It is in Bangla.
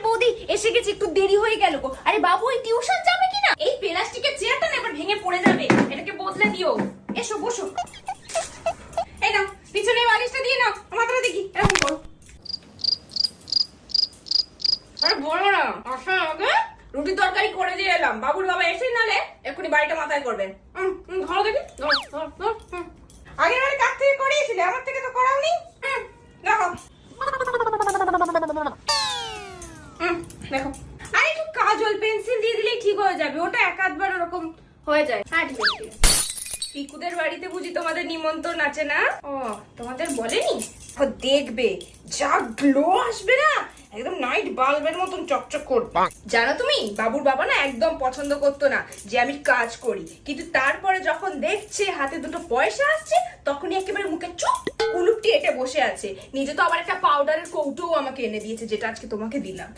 বৌদি এসে গেছে, একটু দেরি হয়ে গেল গো। আরে বাবু এই টিউশন যাবে কিনা? এই প্লাস্টিকের চেয়ারটা না এবার ভেঙে পড়ে যাবে, এটাকে বদলে দিও। এসো বসো। এই নাও পিছনে বালিশটা দিয়ে নাও, মাথাটা দেখি এরকম করো। আরে বলো না, আসার আগে রুটি তরকারি করে দিয়ে এলাম, বাবুর বাবা এসে নালে এক্ষুনি বাড়িটা মাথায় করবেন। ধরো দেখি, আগের বারে কাছ থেকে করিয়েছিলে, আমার থেকে তো করাওনি। দেখো দেখো, আরে একটু কাজল পেন্সিল দিয়ে দিলেই ঠিক হয়ে যাবে, ওটা এক আধবার ওরকম হয়ে যায়। হ্যাঁ ঠিক আছে। পিকুদের বাড়িতে বুঝি তোমাদের নিমন্ত্রণ আছে না? ও তোমাদের বলেনি? দেখবে যা গ্লো আসবে না, একদম নাইট বাল্বের মতন চকচক করবে। জানো তুমি বাবুর বাবা না একদম পছন্দ করতো না যে আমি কাজ করি, কিন্তু তারপরে যখন দেখছে হাতে দুটো পয়সা আসছে তখনই একেবারে মুখে চুপ কুলুপটি এঁটে বসে আছে। নিজে তো আবার একটা পাউডারের কৌটোও আমাকে এনে দিয়েছে, যেটা আজকে তোমাকে দিলাম।